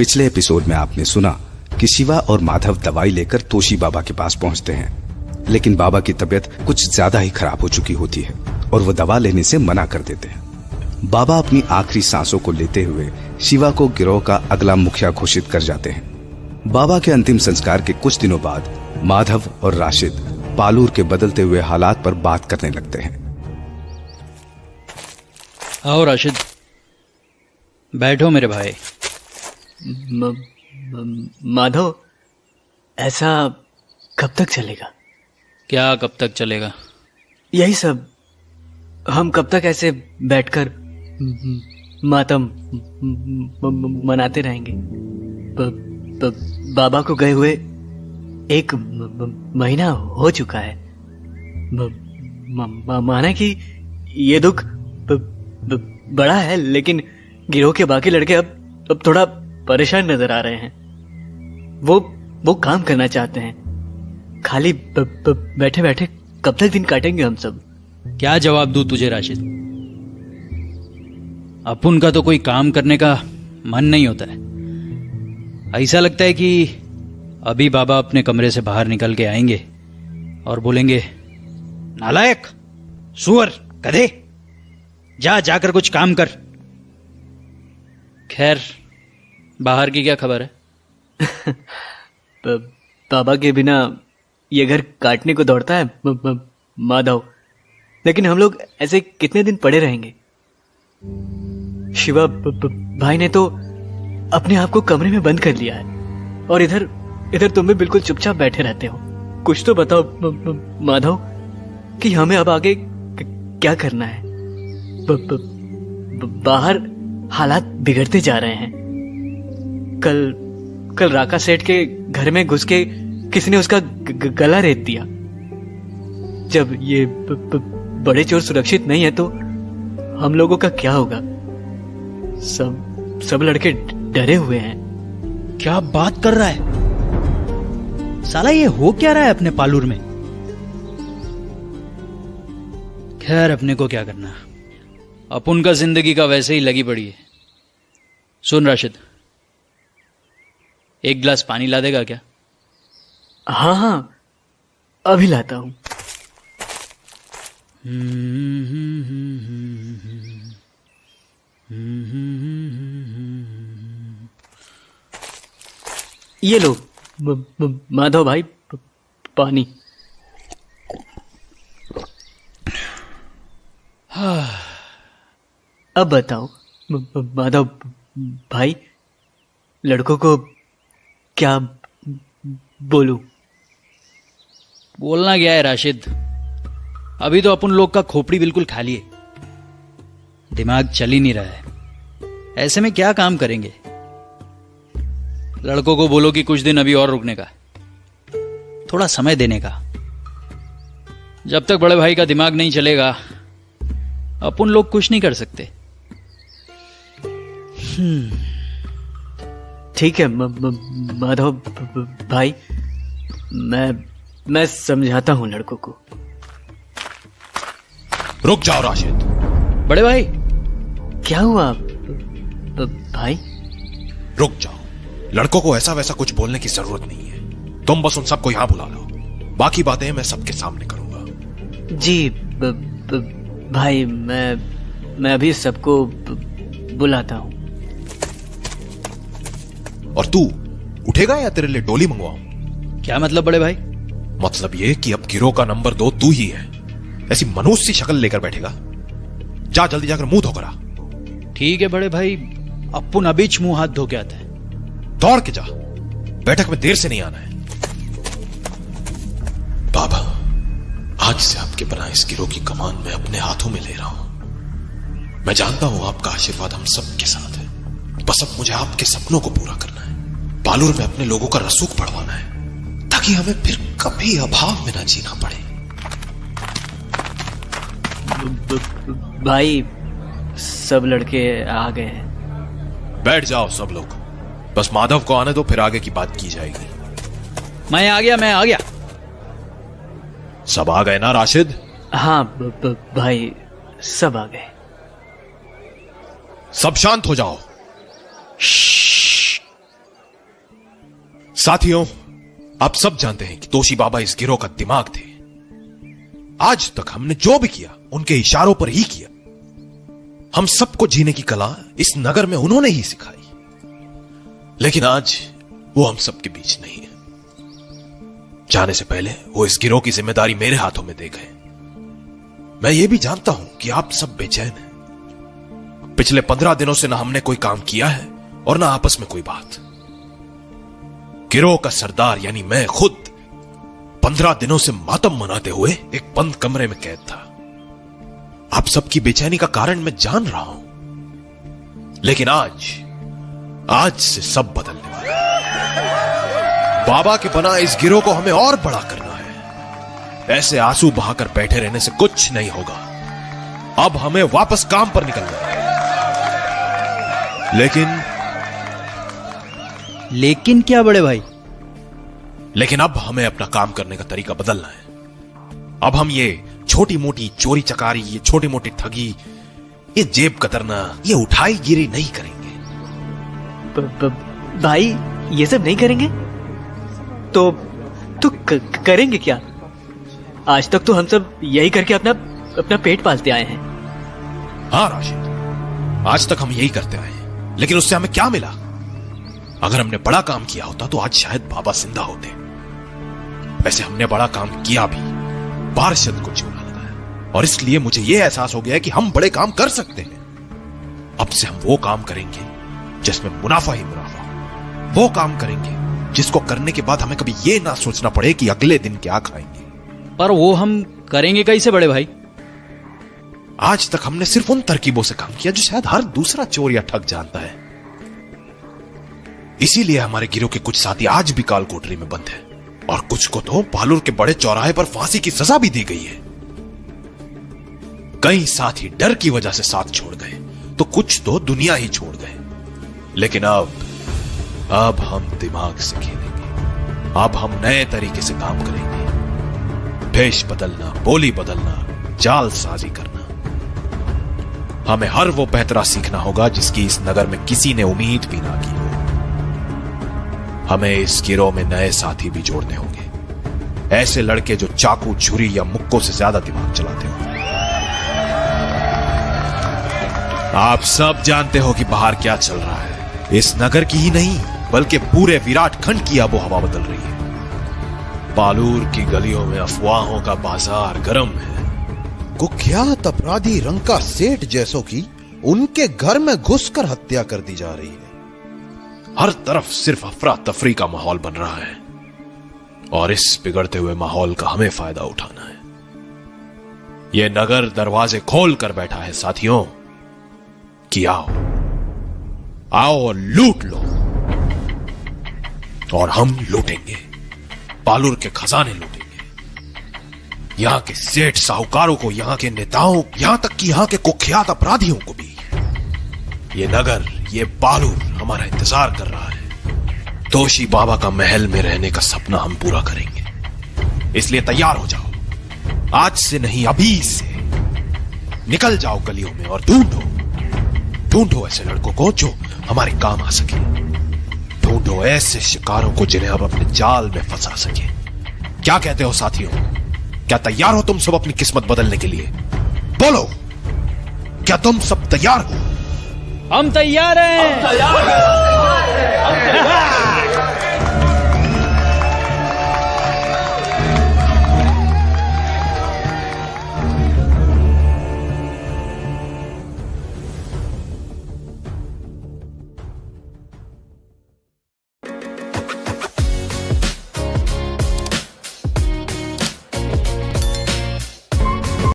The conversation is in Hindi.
पिछले एपिसोड में आपने सुना कि शिवा और माधव दवाई लेकर तोशी बाबा के पास पहुंचते हैं, लेकिन बाबा की तबीयत कुछ ज्यादा ही खराब हो चुकी होती है और वो दवा लेने से मना कर देते हैं। बाबा अपनी आखिरी सांसों को लेते हुए शिवा को गिरोह का अगला मुखिया घोषित कर जाते हैं। बाबा के अंतिम संस्कार के कुछ दिनों बाद माधव और राशिद पालूर के बदलते हुए हालात पर बात करने लगते हैं। आओ राशिद, बैठो मेरे भाई। माधव, ऐसा कब तक चलेगा? क्या कब तक चलेगा? यही सब, हम कब तक ऐसे बैठकर मातम मनाते रहेंगे? बाबा को गए हुए 1 महीना हो चुका है। माना कि ये दुख बड़ा है, लेकिन गिरोह के बाकी लड़के अब थोड़ा परेशान नजर आ रहे हैं। वो काम करना चाहते हैं। खाली बैठे बैठे कब तक दिन काटेंगे हम सब? क्या जवाब दूं तुझे राशिद? अपुन का तो कोई काम करने का मन नहीं होता है। ऐसा लगता है कि अभी बाबा अपने कमरे से बाहर निकल के आएंगे और बोलेंगे, नालायक, सुअर, गधे, जाकर कुछ काम कर। खैर, बाहर की क्या खबर है? बाबा के बिना ये घर काटने को दौड़ता है माधव, लेकिन हम लोग ऐसे कितने दिन पड़े रहेंगे? शिवा भाई ने तो अपने आप को कमरे में बंद कर लिया है, और इधर तुम भी बिल्कुल चुपचाप बैठे रहते हो। कुछ तो बताओ माधव कि हमें अब आगे क्या करना है? बाहर हालात बिगड़ते जा रहे हैं। कल राका सेठ के घर में घुस के किसी ने उसका गला रेत दिया। जब ये बड़े चोर सुरक्षित नहीं है तो हम लोगों का क्या होगा? सब लड़के डरे हुए हैं। क्या बात कर रहा है साला? ये हो क्या रहा है अपने पालूर में? खैर, अपने को क्या करना, अपुन का जिंदगी का वैसे ही लगी पड़ी है। सुन राशिद, एक गिलास पानी ला देगा क्या? हाँ, अभी लाता हूं। ये लो माधव भाई, पानी। अब बताओ माधव भाई, लड़कों को क्या बोलूं? बोलना क्या है राशिद? अभी तो अपन लोग का खोपड़ी बिल्कुल खाली है, दिमाग चल ही नहीं रहा है। ऐसे में क्या काम करेंगे? लड़कों को बोलो कि कुछ दिन अभी और रुकने का, थोड़ा समय देने का। जब तक बड़े भाई का दिमाग नहीं चलेगा, अपन लोग कुछ नहीं कर सकते। ठीक है माधव भाई, मैं समझाता हूं लड़कों को। रुक जाओ राशिद। बड़े भाई, क्या हुआ भाई? रुक जाओ, लड़कों को ऐसा वैसा कुछ बोलने की जरूरत नहीं है। तुम बस उन सबको यहां बुला लो, बाकी बातें मैं सबके सामने करूंगा। जी भाई, मैं अभी सबको बुलाता हूं। और तू उठेगा या तेरे लिए डोली मंगवाऊं? क्या मतलब बड़े भाई? मतलब ये कि अब गिरोह का नंबर 2 तू ही है। ऐसी मनुष्य सी शक्ल लेकर बैठेगा। जा जल्दी जाकर मुंह धोकर आ। ठीक है बड़े भाई, अपुन अभी मुंह हाथ धो के आता है। दौड़ के जा, बैठक में देर से नहीं आना है। बाबा, आज से आपके बनाए इस गिरोह की कमान मैं अपने हाथों में ले रहा हूं। मैं जानता हूं आपका आशीर्वाद हम सबके साथ है। बस अब मुझे आपके सपनों को पूरा करना है। पालूर में अपने लोगों का रसूख बढ़वाना है, ताकि हमें फिर कभी अभाव में ना जीना पड़े। भाई, सब लड़के आ गए हैं। बैठ जाओ सब लोग, बस माधव को आने दो, फिर आगे की बात की जाएगी। मैं आ गया। सब आ गए ना राशिद? हाँ भाई, सब आ गए। सब शांत हो जाओ। साथियों, आप सब जानते हैं कि तोशी बाबा इस गिरोह का दिमाग थे। आज तक हमने जो भी किया उनके इशारों पर ही किया। हम सबको जीने की कला इस नगर में उन्होंने ही सिखाई। लेकिन आज वो हम सबके बीच नहीं है। जाने से पहले वो इस गिरोह की जिम्मेदारी मेरे हाथों में दे गए। मैं ये भी जानता हूं कि आप सब बेचैन हैं। पिछले 15 दिनों से ना हमने कोई काम किया है और ना आपस में कोई बात। गिरोह का सरदार यानी मैं खुद 15 दिनों से मातम मनाते हुए एक बंद कमरे में कैद था। आप सबकी बेचैनी का कारण मैं जान रहा हूं, लेकिन आज से सब बदलने वाला है। बाबा के बना इस गिरोह को हमें और बड़ा करना है। ऐसे आंसू बहाकर बैठे रहने से कुछ नहीं होगा। अब हमें वापस काम पर निकलना है। लेकिन क्या बड़े भाई? लेकिन अब हमें अपना काम करने का तरीका बदलना है। अब हम ये छोटी मोटी चोरी चकारी, ये छोटी मोटी ठगी, ये जेब कतरना, ये उठाई गिरी नहीं करेंगे। भाई ये सब नहीं करेंगे तो करेंगे क्या? आज तक तो हम सब यही करके अपना पेट पालते आए हैं। हाँ राशिद, आज तक हम यही करते आए हैं, लेकिन उससे हमें क्या मिला? अगर हमने बड़ा काम किया होता तो आज शायद बाबा जिंदा होते। वैसे हमने बड़ा काम किया भी, पार्षद को चूना लगाया, और इसलिए मुझे यह एहसास हो गया कि हम बड़े काम कर सकते हैं। अब से हम वो काम करेंगे जिसमें मुनाफा ही मुनाफा हो। वो काम करेंगे जिसको करने के बाद हमें कभी यह ना सोचना पड़े कि अगले दिन क्या खाएंगे। पर वो हम करेंगे कैसे बड़े भाई? आज तक हमने सिर्फ उन तरकीबों से काम किया जो शायद हर दूसरा चोर या ठग जानता है। इसीलिए हमारे गिरोह के कुछ साथी आज भी काल कोठरी में बंद हैं, और कुछ को तो पालूर के बड़े चौराहे पर फांसी की सजा भी दी गई है। कई साथी डर की वजह से साथ छोड़ गए, तो कुछ तो दुनिया ही छोड़ गए। लेकिन अब हम दिमाग से खेलेंगे। अब हम नए तरीके से काम करेंगे। भेष बदलना, बोली बदलना, जालसाजी करना। हमें हर वो पैतरा सीखना होगा जिसकी इस नगर में किसी ने उम्मीद भी ना की हो। हमें इस गिरोह में नए साथी भी जोड़ने होंगे, ऐसे लड़के जो चाकू, छुरी या मुक्कों से ज्यादा दिमाग चलाते हो। आप सब जानते हो कि बाहर क्या चल रहा है। इस नगर की ही नहीं बल्कि पूरे विराट खंड की आबो हवा बदल रही है। पालूर की गलियों में अफवाहों का बाजार गर्म है। कुख्यात अपराधी रंका सेठ जैसों की उनके घर में घुसकर हत्या कर दी जा रही है। हर तरफ सिर्फ अफरा तफरी का माहौल बन रहा है, और इस बिगड़ते हुए माहौल का हमें फायदा उठाना है। यह नगर दरवाजे खोल कर बैठा है साथियों, कि आओ और लूट लो। और हम लूटेंगे, पालूर के खजाने लूटेंगे, यहां के सेठ साहूकारों को, यहां के नेताओं, यहां तक कि यहां के कुख्यात अपराधियों को भी। ये नगर, ये पालूर हमारा इंतजार कर रहा है। तोशी बाबा का महल में रहने का सपना हम पूरा करेंगे। इसलिए तैयार हो जाओ। आज से नहीं, अभी से निकल जाओ गलियों में और ढूंढो ऐसे लड़कों को जो हमारे काम आ सके। ढूंढो ऐसे शिकारों को जिन्हें अब अपने जाल में फंसा सके। क्या कहते हो साथियों? क्या तैयार हो तुम सब अपनी किस्मत बदलने के लिए? बोलो, क्या तुम सब तैयार हो? हम तैयार हैं।